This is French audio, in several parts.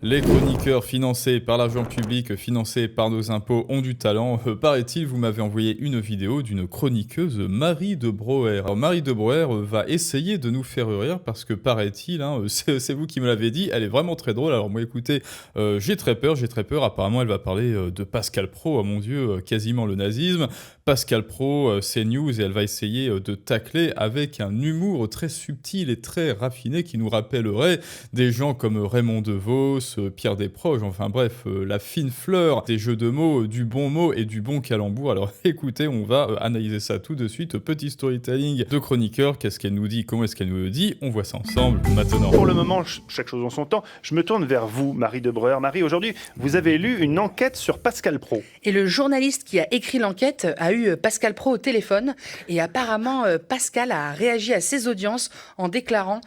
Les chroniqueurs financés par l'argent public, financés par nos impôts, ont du talent. Paraît-il, vous m'avez envoyé une vidéo d'une chroniqueuse, Marie de Broer. Alors, Marie de Broer va essayer de nous faire rire parce que, paraît-il, c'est vous qui me l'avez dit, elle est vraiment très drôle. Alors moi, écoutez, j'ai très peur. Apparemment, elle va parler de Pascal Praud. Oh mon Dieu, quasiment le nazisme. Pascal Praud, CNews, et elle va essayer de tacler avec un humour très subtil et très raffiné qui nous rappellerait des gens comme Raymond DeVos, Pierre Desproges, enfin bref, la fine fleur des jeux de mots, du bon mot et du bon calembour. Alors écoutez, on va analyser ça tout de suite. Petit storytelling de chroniqueur, qu'est-ce qu'elle nous dit, comment est-ce qu'elle nous le dit, on voit ça ensemble maintenant. Pour le moment, chaque chose en son temps, je me tourne vers vous, Marie de Breuer. Marie, aujourd'hui, vous avez lu une enquête sur Pascal Praud. Et le journaliste qui a écrit l'enquête a eu Pascal Praud au téléphone et apparemment Pascal a réagi à ses audiences en déclarant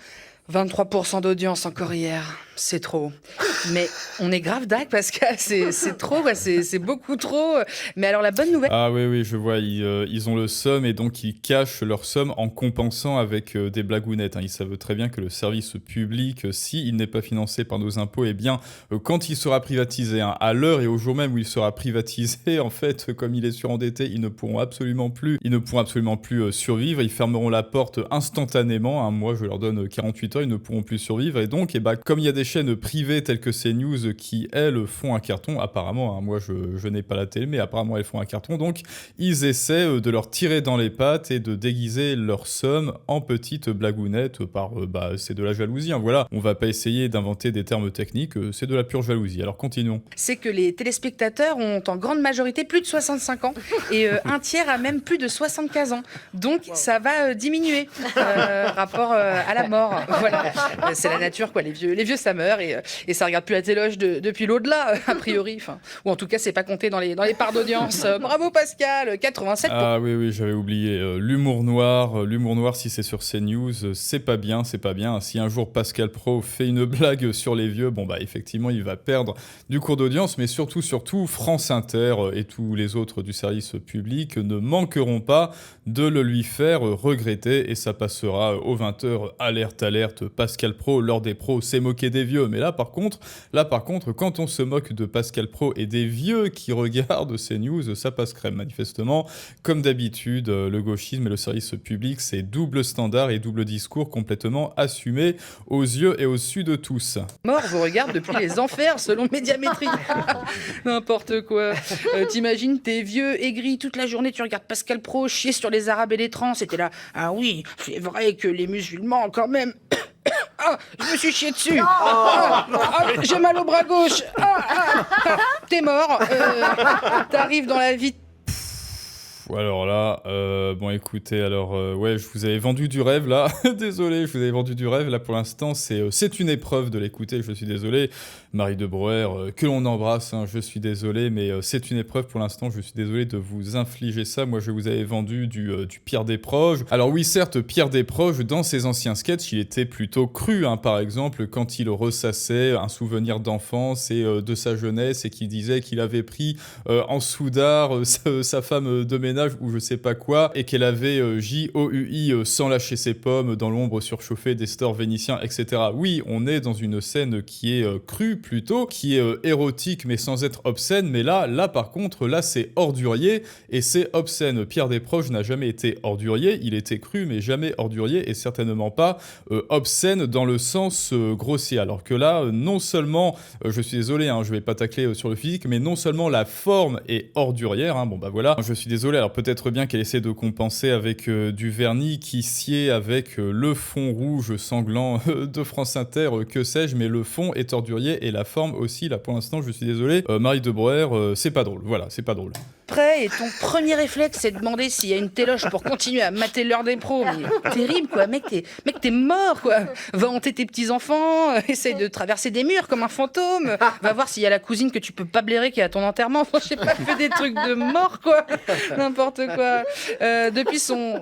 23% d'audience encore hier, c'est trop. Mais on est grave dac, Pascal, c'est trop, quoi, c'est beaucoup trop. Mais alors la bonne nouvelle... Ah oui, je vois, ils ont le seum et donc ils cachent leur somme en compensant avec des blagounettes. Ils savent très bien que le service public, s'il n'est pas financé par nos impôts, eh bien, quand il sera privatisé, à l'heure et au jour même où il sera privatisé, en fait, comme il est surendetté, ils ne pourront absolument plus survivre. Ils fermeront la porte instantanément. Moi, je leur donne 48 heures, ils ne pourront plus survivre. Et donc, comme il y a des chaînes privées telles que CNews qui, elles, font un carton, apparemment, moi je n'ai pas la télé, mais apparemment elles font un carton, donc ils essaient de leur tirer dans les pattes et de déguiser leur somme en petites blagounettes par, c'est de la jalousie, voilà. On va pas essayer d'inventer des termes techniques, c'est de la pure jalousie. Alors continuons. C'est que les téléspectateurs ont en grande majorité plus de 65 ans et un tiers a même plus de 75 ans. Donc ça va diminuer rapport à la mort. Voilà. C'est la nature, quoi. Les vieux ça meurt et ça regarde plus la téloge depuis l'au-delà, a priori. Ou en tout cas, c'est pas compté dans les parts d'audience. Bravo Pascal, 87%. Ah oui, j'avais oublié. L'humour noir, si c'est sur CNews, c'est pas bien. Si un jour Pascal Praud fait une blague sur les vieux, effectivement, il va perdre du cours d'audience, mais surtout, France Inter et tous les autres du service public ne manqueront pas de le lui faire regretter, et ça passera aux 20h, alerte, Pascal Praud, lors des pros, s'est moqué des vieux. Mais là, par contre, quand on se moque de Pascal Praud et des vieux qui regardent CNews, ça passe crème, manifestement. Comme d'habitude, le gauchisme et le service public, c'est double standard et double discours complètement assumé aux yeux et au su de tous. Mort vous regarde depuis les enfers, selon Médiamétrie. N'importe quoi. T'imagines, t'es vieux, aigri, toute la journée, tu regardes Pascal Praud chier sur les Arabes et les trans, et t'es là, ah oui, c'est vrai que les musulmans, quand même... Ah, je me suis chié dessus. J'ai mal au bras gauche. T'es mort. T'arrives dans la vie. Alors là, écoutez, je vous avais vendu du rêve là. Désolé, je vous avais vendu du rêve là pour l'instant. C'est une épreuve de l'écouter, je suis désolé. Marie de Broer, que l'on embrasse, je suis désolé, mais c'est une épreuve pour l'instant. Je suis désolé de vous infliger ça. Moi, je vous avais vendu du Pierre Desproges. Alors oui, certes, Pierre Desproges, dans ses anciens sketchs, il était plutôt cru. Par exemple, quand il ressassait un souvenir d'enfance et de sa jeunesse et qu'il disait qu'il avait pris en soudard sa femme de ménage ou je sais pas quoi, et qu'elle avait JOUI sans lâcher ses pommes dans l'ombre surchauffée des stores vénitiens, etc. Oui, on est dans une scène qui est crue plutôt, qui est érotique mais sans être obscène, mais là par contre, là c'est ordurier et c'est obscène. Pierre Desproges n'a jamais été ordurier, il était cru mais jamais ordurier et certainement pas obscène dans le sens grossier. Alors que là, non seulement, je suis désolé, je vais pas tacler sur le physique, mais non seulement la forme est ordurière, voilà, je suis désolé. Alors peut-être bien qu'elle essaie de compenser avec du vernis qui sied avec le fond rouge sanglant de France Inter, que sais-je, mais le fond est ordurier et la forme aussi. Là pour l'instant, je suis désolé. Marie de Broer, c'est pas drôle. Voilà, c'est pas drôle. Prêt, et ton premier réflexe, c'est de demander s'il y a une téloche pour continuer à mater l'heure des pros. Mais terrible, quoi. Mec, t'es mort, quoi. Va hanter tes petits-enfants, essaye de traverser des murs comme un fantôme. Va voir s'il y a la cousine que tu peux pas blairer qui est à ton enterrement. Enfin, je sais pas, fais des trucs de mort, quoi. N'importe quoi.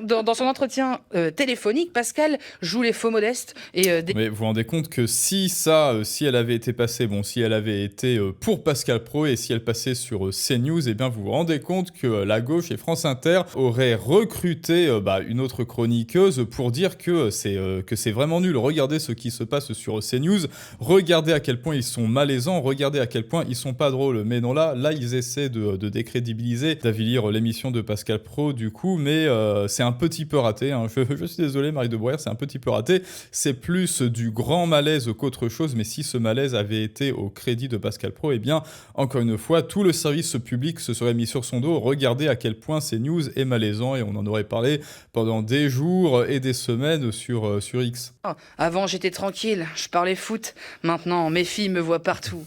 Dans son entretien téléphonique, Pascal joue les faux modestes. Mais vous vous rendez compte que si elle avait été passée, si elle avait été pour Pascal Praud et si elle passait sur CNews, eh bien vous vous rendez compte que la gauche et France Inter auraient recruté une autre chroniqueuse pour dire que c'est vraiment nul. Regardez ce qui se passe sur CNews, regardez à quel point ils sont malaisants, regardez à quel point ils sont pas drôles. Mais non, là ils essaient de décrédibiliser, d'avilir l'émission de Pascal Praud du coup, mais c'est un petit peu raté, hein. Je suis désolé Marie de Breuer, c'est un petit peu raté. C'est plus du grand malaise qu'autre chose, mais si ce malaise avait été au crédit de Pascal Praud, eh bien, encore une fois, tout le service public se serait mis sur son dos. Regardez à quel point CNews est malaisant, et on en aurait parlé pendant des jours et des semaines sur X. Avant, j'étais tranquille, je parlais foot. Maintenant, mes filles me voient partout.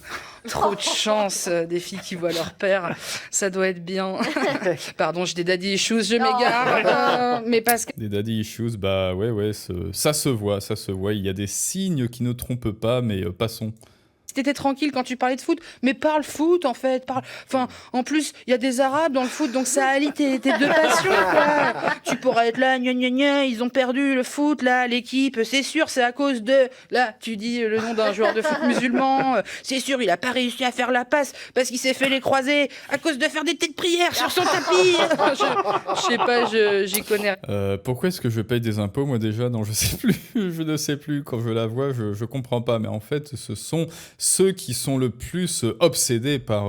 Trop de chance, des filles qui voient leur père. Ça doit être bien. Pardon, j'ai des daddy issues, je m'égare. Mais Pascal... Des daddy issues, ouais, ça se voit. Il y a des signes qui ne trompent pas, mais passons. T'étais tranquille quand tu parlais de foot, mais parle foot en fait. Enfin, en plus, il y a des Arabes dans le foot, donc ça allie tes deux passions, quoi. Tu pourras être là, gna gna gna, ils ont perdu le foot, là, l'équipe, c'est sûr, c'est à cause de... Là, tu dis le nom d'un joueur de foot musulman, c'est sûr, il a pas réussi à faire la passe parce qu'il s'est fait les croisés à cause de faire des têtes de prière sur son tapis. Je sais pas, j'y connais. Pourquoi est-ce que je paye des impôts, moi déjà? Non, je sais plus, je ne sais plus. Quand je la vois, je comprends pas. Mais en fait, ce sont ceux qui sont le plus obsédés par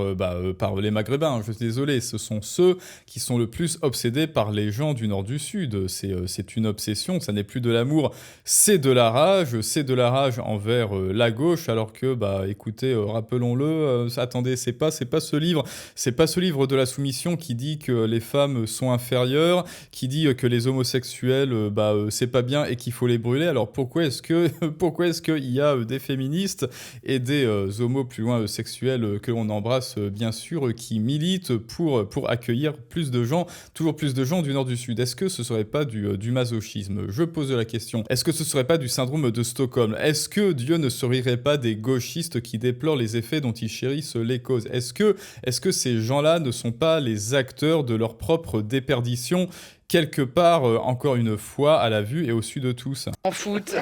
les Maghrébins, je suis désolé, ce sont ceux qui sont le plus obsédés par les gens du Nord du Sud. C'est une obsession, ça n'est plus de l'amour, c'est de la rage envers la gauche, alors que, écoutez, rappelons-le, attendez, c'est pas ce livre de la soumission qui dit que les femmes sont inférieures, qui dit que les homosexuels, c'est pas bien et qu'il faut les brûler. Alors pourquoi est-ce qu'il y a des féministes et des homos plus loin sexuels que l'on embrasse bien sûr, qui militent pour accueillir toujours plus de gens du Nord du Sud? Est-ce que ce serait pas du masochisme? Je pose la question. Est-ce que ce serait pas du syndrome de Stockholm? Est-ce que Dieu ne se rirait pas des gauchistes qui déplorent les effets dont ils chérissent les causes? Est-ce que ces gens-là ne sont pas les acteurs de leur propre déperdition, quelque part, encore une fois, à la vue et au su de tous? En foot.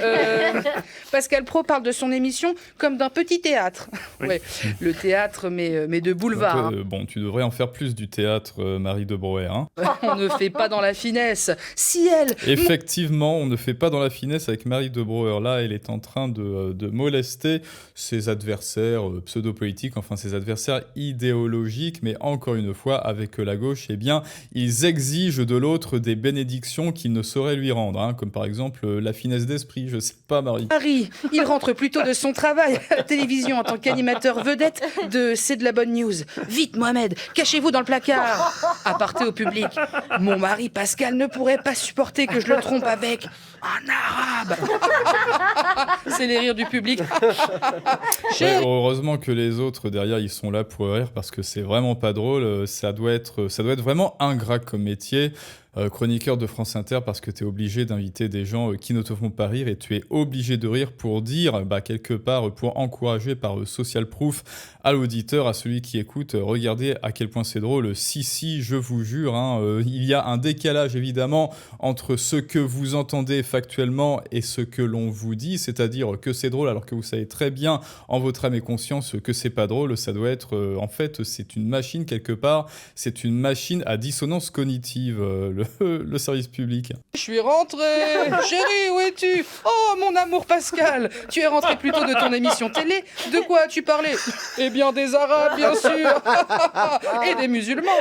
Pascal Praud parle de son émission comme d'un petit théâtre. Oui. Ouais, le théâtre, mais de boulevard. Bon, tu devrais en faire plus du théâtre, Marie de Breuer. Hein. On ne fait pas dans la finesse. Si elle... Effectivement, on ne fait pas dans la finesse avec Marie de Breuer. Là, elle est en train de molester ses adversaires pseudo-politiques, enfin ses adversaires idéologiques, mais encore une fois, avec la gauche, eh bien, ils exigent de l'autre des bénédictions qu'il ne saurait lui rendre, hein, comme par exemple la finesse d'esprit, je sais pas, Marie. Marie, il rentre plutôt de son travail à la télévision en tant qu'animateur vedette de C'est de la bonne news. Vite, Mohamed, cachez-vous dans le placard. Aparté au public. Mon mari Pascal ne pourrait pas supporter que je le trompe avec un arabe. C'est les rires du public. Ouais, heureusement que les autres derrière ils sont là pour rire parce que c'est vraiment pas drôle. Ça doit être vraiment ingrat comme métier. Chroniqueur de France Inter, parce que tu es obligé d'inviter des gens qui ne te font pas rire et tu es obligé de rire pour dire, quelque part, pour encourager par social proof à l'auditeur, à celui qui écoute, regardez à quel point c'est drôle. Si, je vous jure, il y a un décalage évidemment entre ce que vous entendez factuellement et ce que l'on vous dit, c'est-à-dire que c'est drôle alors que vous savez très bien en votre âme et conscience que c'est pas drôle. Ça doit être, en fait, c'est une machine quelque part, c'est une machine à dissonance cognitive. Le service public. Je suis rentré. Chérie, où es-tu? Oh, mon amour Pascal, tu es rentré plus tôt de ton émission télé. De quoi as-tu parlé? Eh bien, des Arabes, bien sûr. Et des musulmans.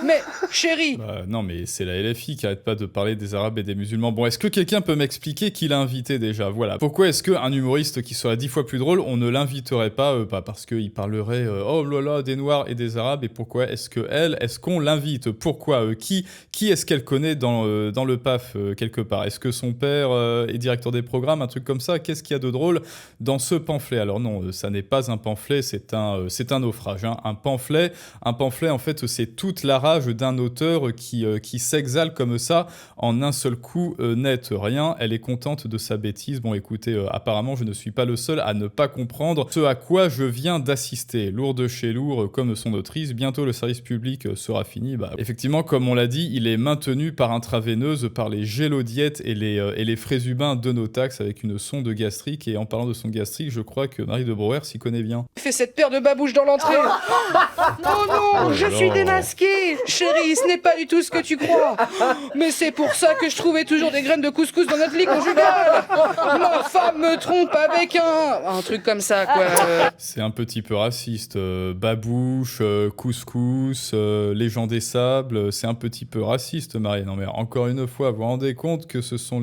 Mais, chérie... non, mais c'est la LFI qui arrête pas de parler des Arabes et des musulmans. Bon, est-ce que quelqu'un peut m'expliquer qui l'a invité déjà? Voilà. Pourquoi est-ce qu'un humoriste qui serait 10 fois plus drôle, on ne l'inviterait pas? Pas parce qu'il parlerait oh là là, des Noirs et des Arabes. Et pourquoi est-ce qu'on l'invite? Pourquoi? Qui qui est-ce qu'elle connaît dans le PAF quelque part? Est-ce que son père est directeur des programmes, un truc comme ça? Qu'est-ce qu'il y a de drôle dans ce pamphlet? Alors non, ça n'est pas un pamphlet, c'est un naufrage, hein. Un pamphlet, en fait, c'est toute la rage d'un auteur qui s'exhale comme ça en un seul coup net. Rien, elle est contente de sa bêtise. Bon, écoutez, apparemment, je ne suis pas le seul à ne pas comprendre ce à quoi je viens d'assister. Lourd de chez lourd, comme son autrice, bientôt le service public sera fini. Bah, effectivement, comme on l'a dit, il est maintenu par intraveineuse, par les gélodiètes et les frésubins de nos taxes avec une sonde gastrique. Et en parlant de sonde gastrique, je crois que Marie de Brouwer s'y connaît bien. Fais cette paire de babouches dans l'entrée. Oh non, je suis démasquée. Chérie, ce n'est pas du tout ce que tu crois. Mais c'est pour ça que je trouvais toujours des graines de couscous dans notre lit conjugal. Ma femme me trompe avec un truc comme ça, quoi. C'est un petit peu raciste. Babouche, couscous, les gens des sables, c'est un petit peu raciste, Marie. Non mais encore une fois, vous vous rendez compte que ce sont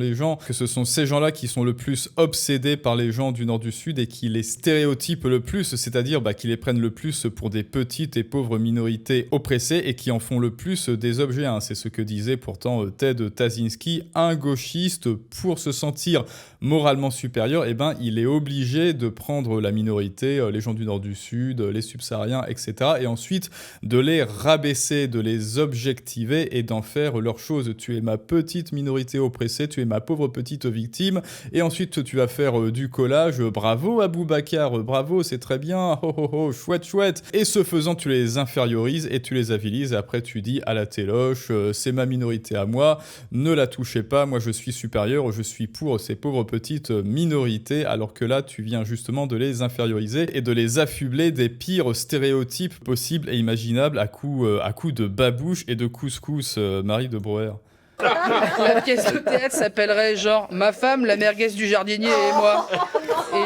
ces gens-là qui sont le plus obsédés par les gens du Nord du Sud et qui les stéréotypent le plus, c'est-à-dire qui les prennent le plus pour des petites et pauvres minorités oppressées et qui en font le plus des objets, hein. C'est ce que disait pourtant Ted Kaczynski, un gauchiste, pour se sentir moralement supérieur, il est obligé de prendre la minorité, les gens du Nord du Sud, les subsahariens, etc., et ensuite de les rabaisser, de les objectiver et d'en faire leur chose. Tu es ma petite minorité oppressée, tu es ma pauvre petite victime, et ensuite tu vas faire du collage. Bravo Aboubacar, bravo, c'est très bien, oh oh oh, chouette chouette. Et ce faisant, tu les infériorises et tu les avilises, et après tu dis à la téloche, c'est ma minorité à moi, ne la touchez pas, moi je suis supérieur, je suis pour ces pauvres petites minorités, alors que là tu viens justement de les inférioriser et de les affubler des pires stéréotypes possibles et imaginables à coup de babouche et de couscous, Marie de Brouwer. La pièce de théâtre s'appellerait genre Ma femme, la merguez du jardinier et moi.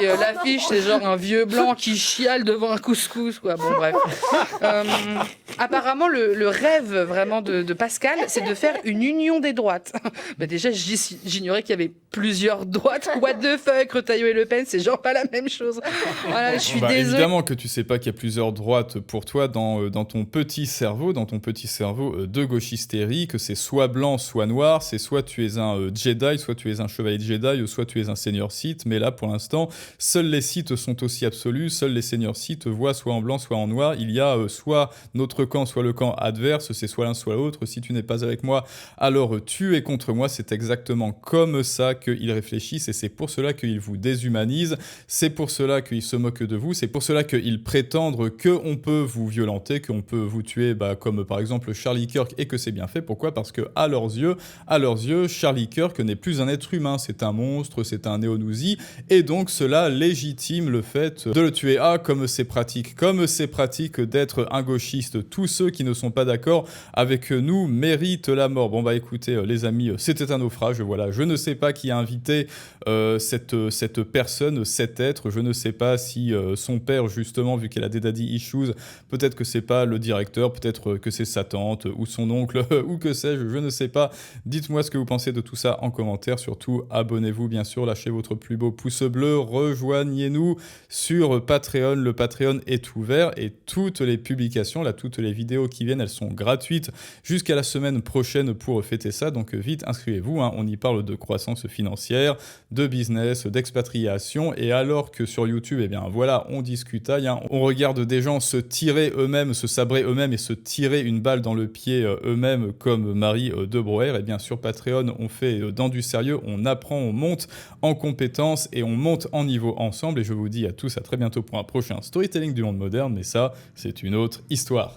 Et l'affiche, c'est genre un vieux blanc qui chiale devant un couscous, quoi. Bon, bref. Apparemment, le rêve vraiment de Pascal, c'est de faire une union des droites. Déjà, j'ignorais qu'il y avait plusieurs droites. What the fuck, Retailleau et Le Pen, c'est genre pas la même chose. Voilà, je suis désolée. Évidemment que tu sais pas qu'il y a plusieurs droites pour toi dans ton petit cerveau, de gauchistérie, que c'est soit blanc, soit noir, c'est soit tu es un Jedi, soit tu es un chevalier Jedi, ou soit tu es un seigneur Sith, mais là, pour l'instant, seuls les Sith sont aussi absolus, seuls les seigneurs Sith voient soit en blanc, soit en noir. Il y a soit notre camp, soit le camp adverse, c'est soit l'un, soit l'autre. Si tu n'es pas avec moi, alors tu es contre moi. C'est exactement comme ça qu'ils réfléchissent, et c'est pour cela qu'ils vous déshumanisent, c'est pour cela qu'ils se moquent de vous, c'est pour cela qu'ils prétendent qu'on peut vous violenter, qu'on peut vous tuer, comme par exemple Charlie Kirk, et que c'est bien fait. Pourquoi? Parce que à leurs yeux, Charlie Kirk n'est plus un être humain, c'est un monstre, c'est un néo-nouzi, et donc cela légitime le fait de le tuer. Ah, comme c'est pratique d'être un gauchiste. Tous ceux qui ne sont pas d'accord avec nous méritent la mort. Bon écoutez, les amis, c'était un naufrage, voilà. Je ne sais pas qui a invité cette personne, cet être. Je ne sais pas si son père, justement, vu qu'elle a des daddy issues, peut-être que c'est pas le directeur, peut-être que c'est sa tante ou son oncle ou que sais-je, je ne sais pas. Dites-moi ce que vous pensez de tout ça en commentaire. Surtout, abonnez-vous, bien sûr, lâchez votre plus beau pouce bleu, rejoignez-nous sur Patreon. Le Patreon est ouvert et toutes les publications, toutes les vidéos qui viennent, elles sont gratuites jusqu'à la semaine prochaine pour fêter ça. Donc vite, inscrivez-vous, hein. On y parle de croissance financière, de business, d'expatriation, et alors que sur YouTube, on discutaille, hein. On regarde des gens se tirer eux-mêmes, se sabrer eux-mêmes et se tirer une balle dans le pied eux-mêmes comme Marie de Brouwer. Et bien sur Patreon, on fait dans du sérieux, on apprend, on monte en compétences et on monte en niveau ensemble. Et je vous dis à tous à très bientôt pour un prochain Storytelling du monde moderne, mais ça, c'est une autre histoire.